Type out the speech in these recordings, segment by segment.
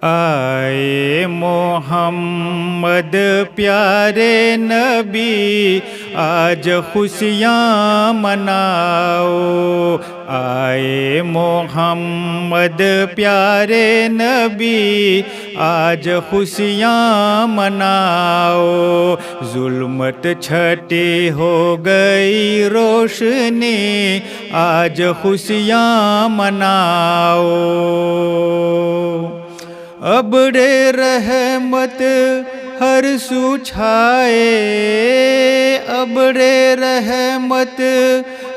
आए मोहम्मद प्यारे नबी, आज खुशियाँ मनाओ। आए मोहम्मद प्यारे नबी, आज खुशियाँ मनाओ। जुल्मत छठी हो गई रोशनी, आज खुशियाँ मनाओ। अबड़े रहमत हर सू छाए, अबड़े रहमत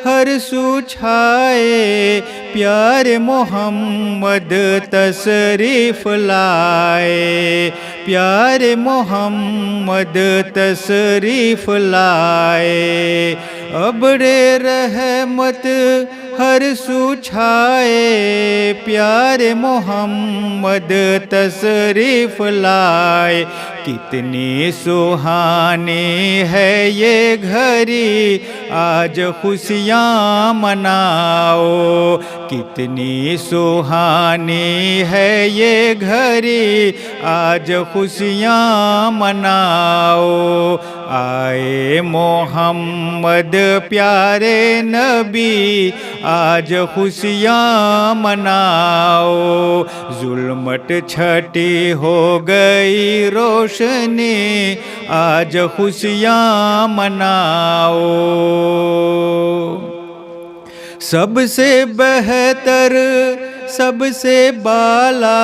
हर सू छाए। प्यारे मोहम्मद तशरीफ लाए, प्यारे मोहम्मद तशरीफ लाए। अबड़े रहमत हर सू छाए, प्यारे मोहम्मद तशरीफ लाए। कितनी सुहानी है ये घड़ी, आज खुशियाँ मनाओ। कितनी सुहानी है ये घड़ी, आज खुशियाँ मनाओ। आए मोहम्मद प्यारे नबी, आज खुशियाँ मनाओ। जुल्मत छठी हो गई रोशनी, आज खुशियाँ मनाओ। सबसे बेहतर सबसे बाला,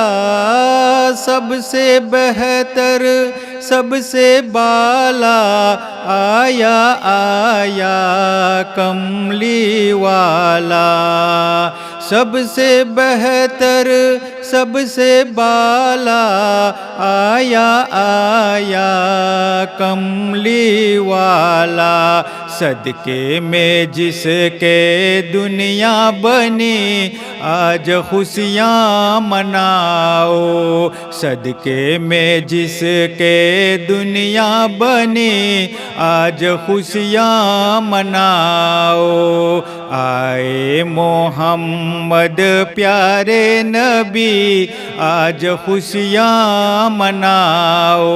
सबसे बेहतर सबसे बाला। आया आया कमली वाला, सबसे बेहतर सबसे बाला। आया आया कमली वाला। सदके में जिसके दुनिया बनी, आज खुशियाँ मनाओ। सदके में जिसके दुनिया बनी, आज खुशियाँ मनाओ। आए मोहम्मद प्यारे नबी, आज खुशियाँ मनाओ।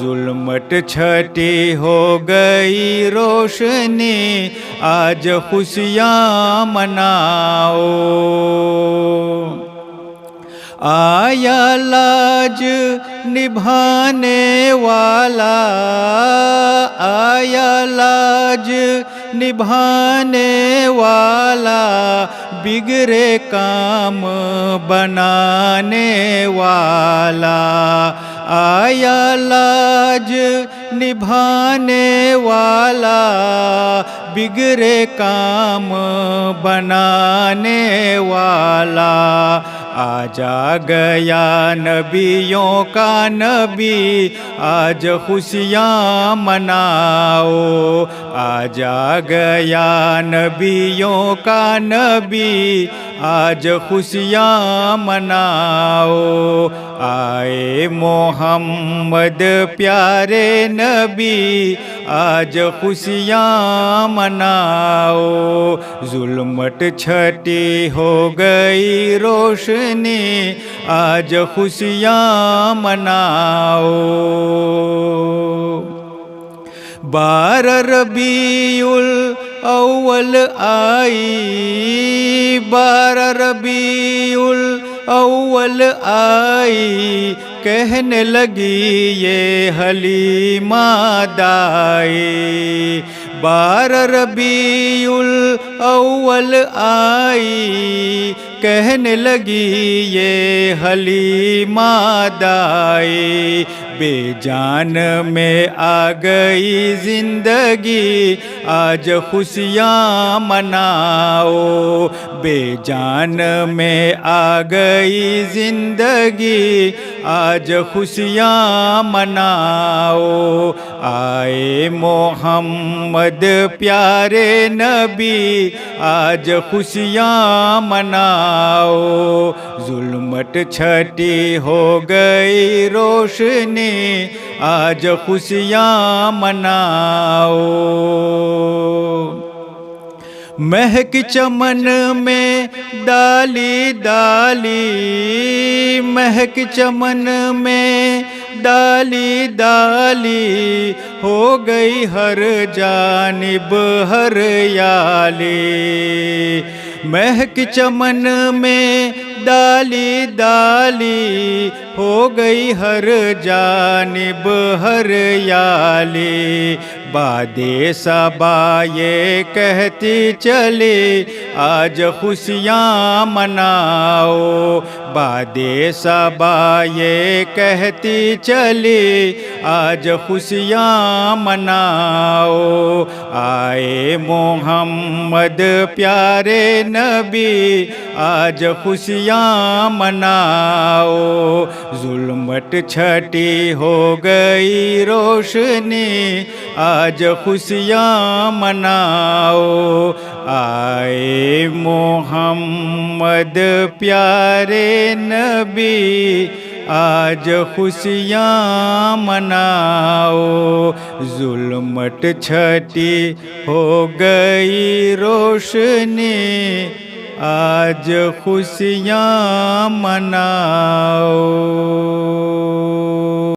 जुल्मत छठी हो गई रोशनी, आज खुशियाँ मनाओ। आया लाज निभाने वाला, आया लाज निभाने वाला। बिगड़े काम बनाने वाला। आया लाज निभाने वाला, बिगड़े काम बनाने वाला। आजा गया नबियों का नबी, आज खुशियाँ मनाओ। आजा गया नबियों का नबी, आज खुशियाँ मनाओ। आए मोहम्मद प्यारे नबी, आज खुशियाँ मनाओ। जुल्मत छठी हो गई रोशनी, आज खुशियाँ मनाओ। 12 रबीउल अव्वल आई, 12 रबीउल अव्वल आई। कहने लगी ये हलीमा दाई। 12 रबीउल अव्वल आई। कहने लगी ये हलीमा दाई। बेजान में आ गई जिंदगी, आज खुशियाँ मनाओ। बेजान में आ गई जिंदगी, आज खुशियाँ मनाओ। आए मोहम्मद प्यारे नबी, आज खुशियाँ मनाओ। जुल्मत छठी हो गई रोशनी, आज खुशियाँ मनाओ। महक चमन में डाली डाली, महक चमन में डाली डाली, हो गई हर जानिब हरियाली। महक चमन में डाली डाली, हो गई हर जानिब हरियाली। बादे सबा ये कहती चले आज खुशियाँ मनाओ, बादे सबा ये कहती चले आज खुशियाँ मनाओ। आए मोहम्मद प्यारे नबी आज खुशियाँ मनाओ। जुल्मत छठी हो गई रोशनी आज खुशियाँ मनाओ। आए मोहम्मद प्यारे नबी आज खुशियाँ मनाओ। जुल्मत छठी हो गई रोशनी आज खुशियाँ मनाओ।